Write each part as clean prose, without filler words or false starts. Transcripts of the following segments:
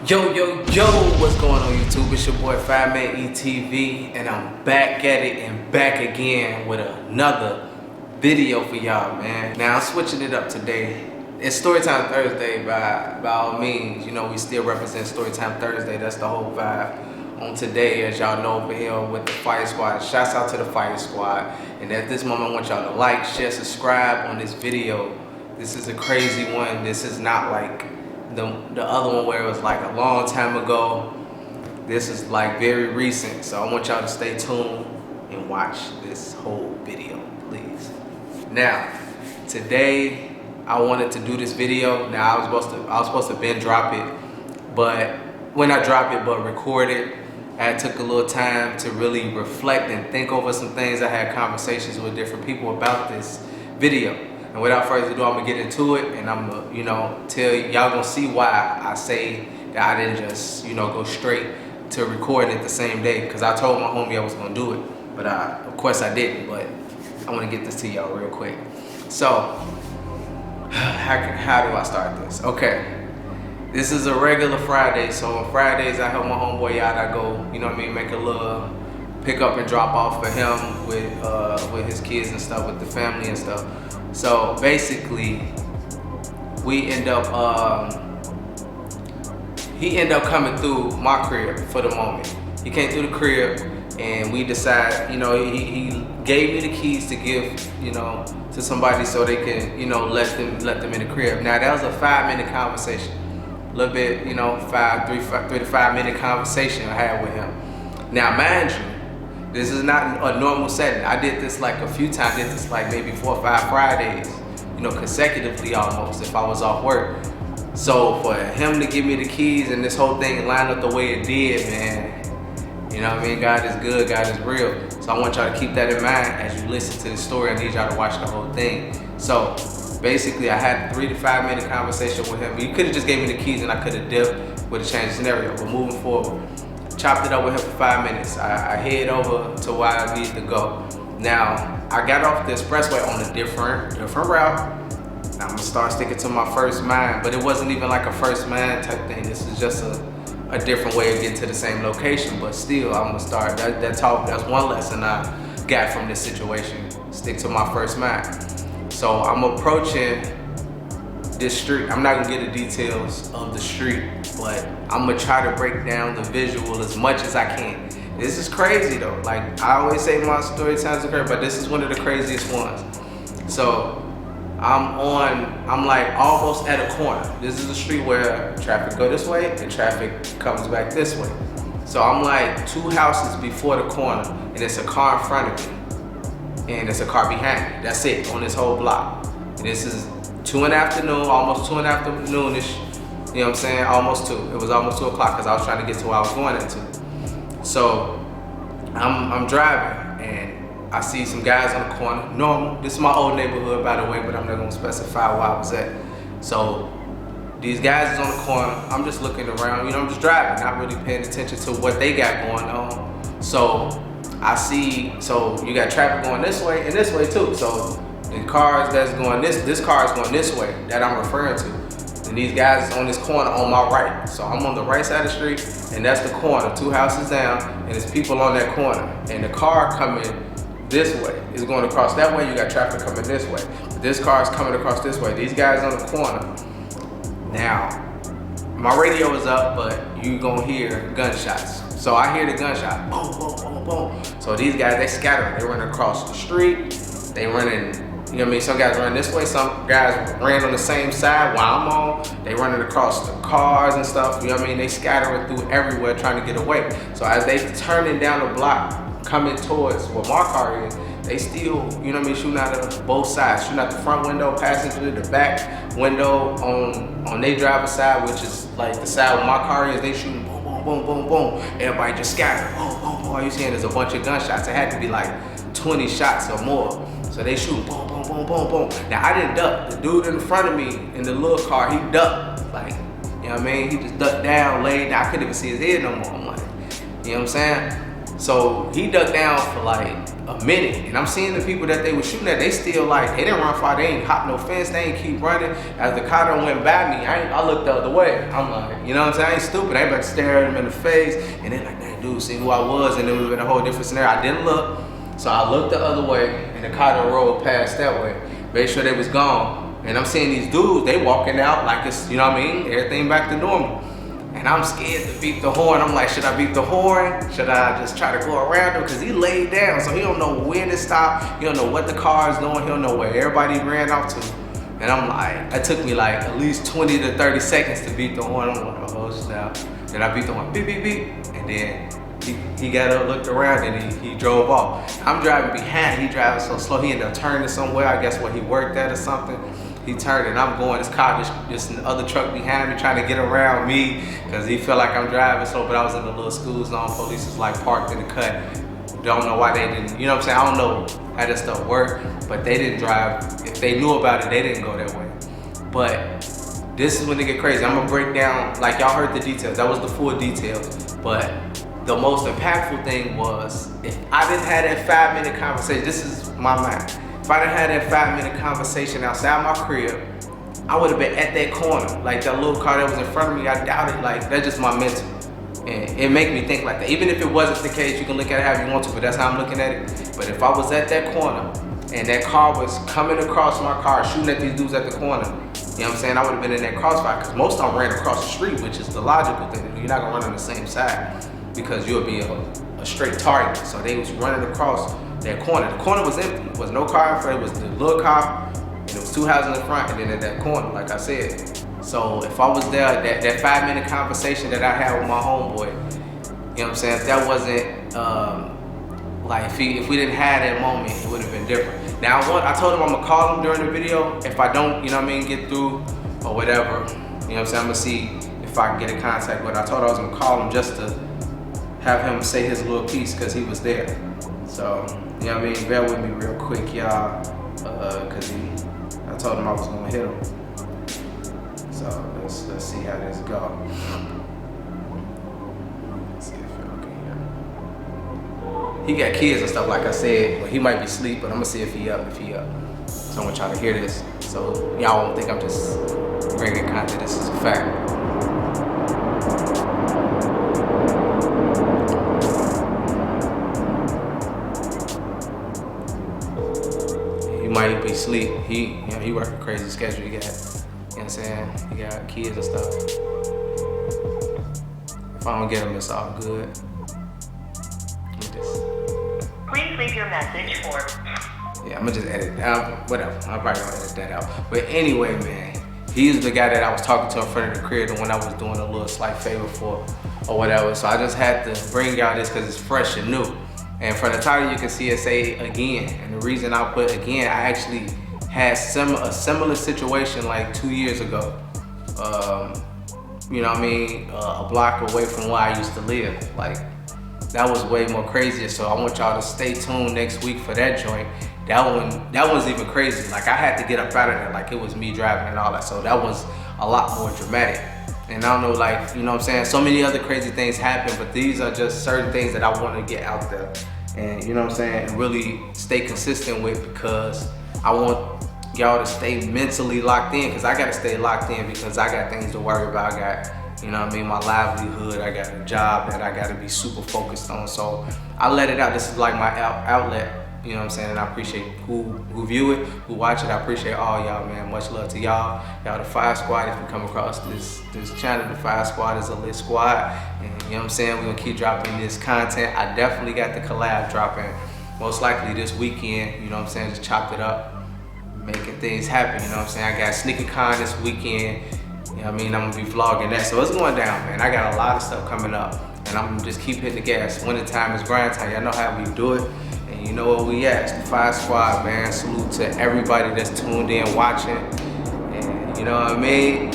Yo, what's going on YouTube? It's your boy Fireman ETV, and I'm back at it and back again with another video for y'all, man. Now I'm switching it up today. It's Storytime Thursday by all means. You know, we still represent Storytime Thursday. That's the whole vibe on today, as y'all know, over here with the Fire Squad. Shouts out to the Fire Squad. And at this moment, I want y'all to like, share, subscribe on this video. This is a crazy one. This is not like the other one where it was like a long time ago. This is like very recent, so I want y'all to stay tuned and watch this whole video, please. Now, today I wanted to do this video. Now I was supposed to been drop it, but when I drop it, but record it, I took a little time to really reflect and think over some things. I had conversations with different people about this video. And without further ado, I'm gonna get into it, and I'm gonna, tell y'all gonna see why I say that I didn't just, go straight to recording it the same day, because I told my homie I was gonna do it, but of course I didn't. But I want to get this to y'all real quick. So, how do I start this? Okay, this is a regular Friday, so on Fridays I help my homeboy out. I go, make a little pick up and drop off for him with his kids and stuff, with the family and stuff. So basically, we end up, he ended up coming through my crib for the moment. He came through the crib, and we decided, he gave me the keys to give, to somebody so they can, let them in the crib. Now that was a 5-minute conversation, a little bit, 3 to 5 minute conversation I had with him. Now mind you, this is not a normal setting. I did this like a few times. Did this like maybe 4 or 5 Fridays, consecutively almost, if I was off work. So for him to give me the keys and this whole thing line up the way it did, man, God is good, God is real. So I want y'all to keep that in mind as you listen to the story. I need y'all to watch the whole thing. So basically, I had a 3 to 5 minute conversation with him. He could have just gave me the keys and I could have dipped with a change of scenario. But moving forward, chopped it up with him for 5 minutes. I head over to where I need to go. Now, I got off the expressway on a different route. I'm gonna start sticking to my first mind, but it wasn't even like a first mind type thing. This is just a different way of getting to the same location, but still, I'm gonna start. That's one lesson I got from this situation. Stick to my first mind. So I'm approaching this street. I'm not gonna get the details of the street, but I'm gonna try to break down the visual as much as I can. This is crazy though. Like I always say, my story times are great, but this is one of the craziest ones. So I'm like almost at a corner. This is a street where traffic go this way and traffic comes back this way. So I'm like 2 houses before the corner, and it's a car in front of me, and it's a car behind me. That's it on this whole block. And this is 2 in the afternoon, almost 2 in the afternoon-ish, almost 2. It was almost 2 o'clock because I was trying to get to where I was going into. So I'm driving, and I see some guys on the corner. Normal, this is my old neighborhood, by the way, but I'm not gonna specify where I was at. So these guys is on the corner. I'm just looking around, I'm just driving, not really paying attention to what they got going on. So I see, so you got traffic going this way and this way too. So the cars that's going this car is going this way that I'm referring to. And these guys is on this corner on my right. So I'm on the right side of the street, and that's the corner, 2 houses down, and there's people on that corner. And the car coming this way is going across that way. You got traffic coming this way. But this car is coming across this way. These guys on the corner. Now, my radio is up, but you gonna hear gunshots. So I hear the gunshot, boom, boom, boom, boom. So these guys, they scattering. They running across the street. They running, some guys running this way. Some guys ran on the same side while I'm on. They running across the cars and stuff. They scattering through everywhere trying to get away. So as they turning down the block, coming towards where my car is, they still, shooting out of both sides, shooting out the front window, passenger, the back window on their driver's side, which is like the side where my car is. They shooting boom, boom, boom, boom, boom. Everybody just scattered, boom, boom, boom. All you seeing is a bunch of gunshots. It had to be like 20 shots or more. So they shoot boom, boom, boom, boom, boom. Now I didn't duck. The dude in front of me in the little car, he ducked. Like, he just ducked down, laid down. I couldn't even see his head no more. I'm like, So he ducked down for like a minute, and I'm seeing the people that they were shooting at, they still like, they didn't run far, they ain't hop no fence, they ain't keep running. As the car went by me, I looked the other way. I'm like, you know what I'm saying? I ain't stupid, I ain't about to stare at them in the face, and they're like, dang dude, see who I was, and it would've been a whole different scenario. I didn't look, so I looked the other way, and the car rolled past that way, made sure they was gone, and I'm seeing these dudes, they walking out like it's, you know what I mean, everything back to normal. And I'm scared to beat the horn. I'm like, should I beat the horn? Should I just try to go around him? Because he laid down, so he don't know when to stop. He don't know what the car is doing. He don't know where everybody ran off to. And I'm like, it took me like at least 20 to 30 seconds to beat the horn. I'm like, oh, snap. Then I beat the horn, beep, beep, beep. And then he got up, looked around, and he drove off. I'm driving behind, he driving so slow. He ended up turning somewhere, I guess where he worked at or something. He turned and I'm going, this car, this other truck behind me trying to get around me because he felt like I'm driving slow, but I was in the little school zone. Police was like parked in the cut. Don't know why they didn't, you know what I'm saying? I don't know how that stuff worked, but they didn't drive. If they knew about it, they didn't go that way. But this is when they get crazy. I'm gonna break down, like y'all heard the details. That was the full details. But the most impactful thing was, if I didn't have that 5-minute conversation, this is my mind. If I didn't have that 5-minute conversation outside my crib, I would have been at that corner. Like that little car that was in front of me, I doubt it. Like, that's just my mental. And it make me think like that. Even if it wasn't the case, you can look at it however you want to, but that's how I'm looking at it. But if I was at that corner and that car was coming across my car, shooting at these dudes at the corner, you know what I'm saying? I would have been in that crossfire, because most of them ran across the street, which is the logical thing to do. You're not gonna run on the same side because you'll be a straight target. So they was running across that corner. The corner was empty. There was no car in front. It was the little car, and there was 2 houses in front, and then at that corner, like I said. So if I was there, that 5-minute conversation that I had with my homeboy, you know what I'm saying? If that wasn't, like if we didn't have that moment, it would have been different. Now I told him I'm gonna call him during the video. If I don't, you know what I mean, get through or whatever, you know what I'm saying? I'm gonna see if I can get in contact with him. I told him I was gonna call him just to have him say his little piece, because he was there. So, you know what I mean? Bear with me real quick, y'all, because I told him I was gonna hit him. So let's see how this go. Let's see if y'all can hear. He got kids and stuff, like I said, but he might be asleep, but I'm gonna see if he up. So I want y'all to hear this, so y'all won't think I'm just bringing content. This is a fact. He might be asleep. He work a crazy schedule. He got, you know what I'm saying? He got kids and stuff. If I don't get him, it's all good. Please leave your message for. Yeah, I'm gonna just edit it out. Whatever. I'm probably gonna edit that out. But anyway, man, he's the guy that I was talking to in front of the crib, the one I was doing a little slight favor for, or whatever. So I just had to bring y'all this because it's fresh and new. And from the title, you can see it say again. And the reason I put again, I actually had a similar situation like 2 years ago. You know what I mean? A block away from where I used to live. Like, that was way more crazier. So I want y'all to stay tuned next week for that joint. That one's even crazy. Like, I had to get up out of there, like it was me driving and all that. So that was a lot more dramatic. And I don't know, like, you know what I'm saying? So many other crazy things happen, but these are just certain things that I want to get out there. And you know what I'm saying? And really stay consistent with, because I want y'all to stay mentally locked in, because I got to stay locked in, because I got things to worry about. I got, you know what I mean, my livelihood. I got a job that I got to be super focused on. So I let it out. This is like my outlet. You know what I'm saying? And I appreciate who view it, who watch it. I appreciate all y'all, man. Much love to y'all. Y'all the Fire Squad. If you come across this channel, the Fire Squad is a lit squad. And you know what I'm saying? We're gonna keep dropping this content. I definitely got the collab dropping most likely this weekend. You know what I'm saying? Just chopped it up, making things happen. You know what I'm saying? I got SneakerCon this weekend. You know what I mean? I'm gonna be vlogging that. So it's going down, man. I got a lot of stuff coming up. And I'm just keep hitting the gas. Winter time is grind time. Y'all know how we do it. And you know what we at. It's the Fire Squad, man. Salute to everybody that's tuned in, watching. And you know what I mean?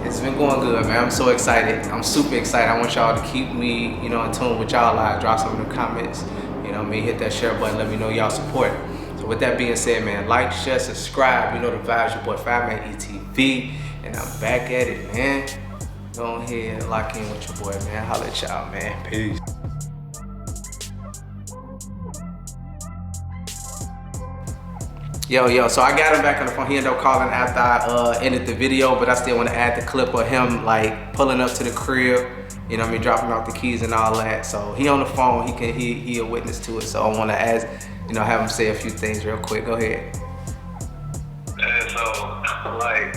It's been going good, man. I'm so excited. I'm super excited. I want y'all to keep me, you know, in tune with y'all live. Drop some in the comments. You know what I mean? Hit that share button. Let me know y'all support. So with that being said, man, like, share, subscribe. You know the vibes. Your boy Fireman ETV. And I'm back at it, man. Go ahead, lock in with your boy, man. Holla at y'all, man. Peace. Yo, so I got him back on the phone. He ended up calling after I ended the video, but I still want to add the clip of him like pulling up to the crib, you know what I mean, dropping off the keys and all that. So he on the phone, he a witness to it. So I want to ask, you know, have him say a few things real quick. Go ahead. And so, like,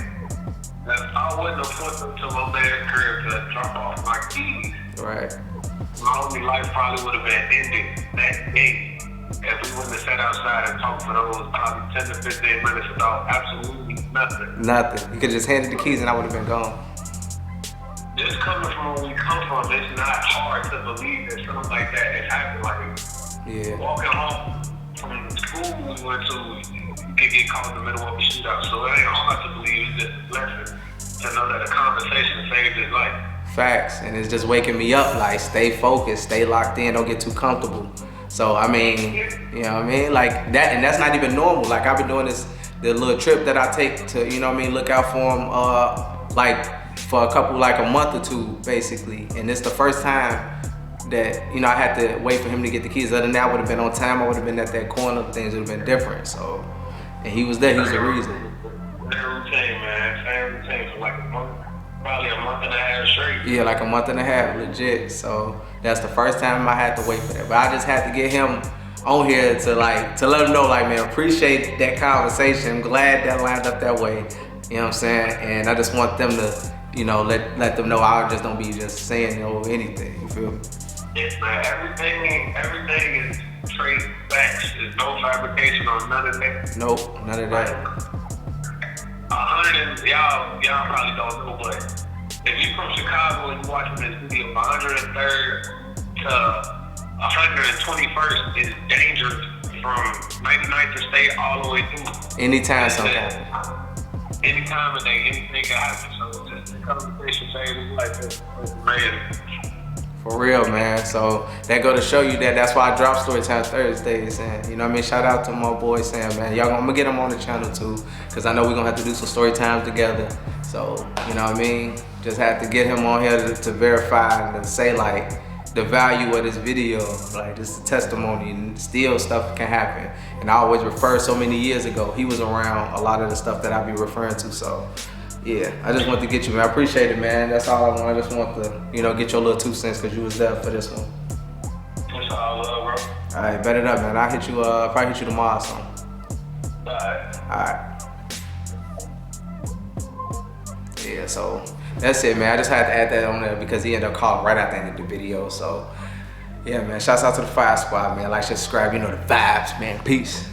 I wouldn't have put them to my man's crib to drop off my keys. Right. My only life probably would have been ended that day if we wouldn't have sat outside and talked for those probably 10 to 15 minutes about absolutely nothing. Nothing. You could just handed the keys and I would have been gone. Just coming from where we come from, it's not hard to believe that something like that has happened. Like, walking home from school we went to, you could get caught in the middle of a shootout. So it ain't hard to believe, it's just a lesson to know that a conversation saved his life. Facts, and it's just waking me up, like, stay focused, stay locked in, don't get too comfortable. So, I mean, you know what I mean? Like, that, and that's not even normal. Like, I've been doing this, the little trip that I take to, you know what I mean, look out for him, like, for a couple, like a month or two, basically. And it's the first time that, you know, I had to wait for him to get the keys. Other than that, I would have been on time, I would have been at that corner, things would have been different. So, and he was there, he was the reason. Same routine, man, same routine for like a month. Probably a month and a half straight. Yeah, like a month and a half, legit. So that's the first time I had to wait for that. But I just had to get him on here to let him know, like, man, appreciate that conversation. I'm glad that lined up that way. You know what I'm saying? And I just want them to, you know, let them know I just don't be just saying, you know, anything. You feel me? Yes, man. Everything is straight facts. There's no fabrication on none of that. Nope, none of that. Y'all probably don't know, but if you're from Chicago and you're watching this video, 103rd to 121st is dangerous from 99th to State all the way through. Anytime, sometime. Anytime of day, anything can happen. So just the conversation saved his life. It's amazing. For real, man. So that go to show you that that's why I drop Storytime Thursdays. And you know what I mean? Shout out to my boy Sam, man. Y'all, I'm gonna get him on the channel too, because I know we're gonna have to do some story times together. So, you know what I mean? Just have to get him on here to verify and to say like the value of this video, like this is a testimony, and still stuff can happen. And I always refer so many years ago, he was around a lot of the stuff that I be referring to. So yeah, I just want to get you, man. I appreciate it, man. That's all I want. I just want to, you know, get your little 2 cents because you was there for this one. That's all love, bro. All right, bet it up, man. I'll hit you, probably hit you tomorrow or something. All right. All right. Yeah, so that's it, man. I just had to add that on there because he ended up calling right after the end of the video. So yeah, man. Shouts out to the Fire Squad, man. Like, subscribe. You know the vibes, man. Peace.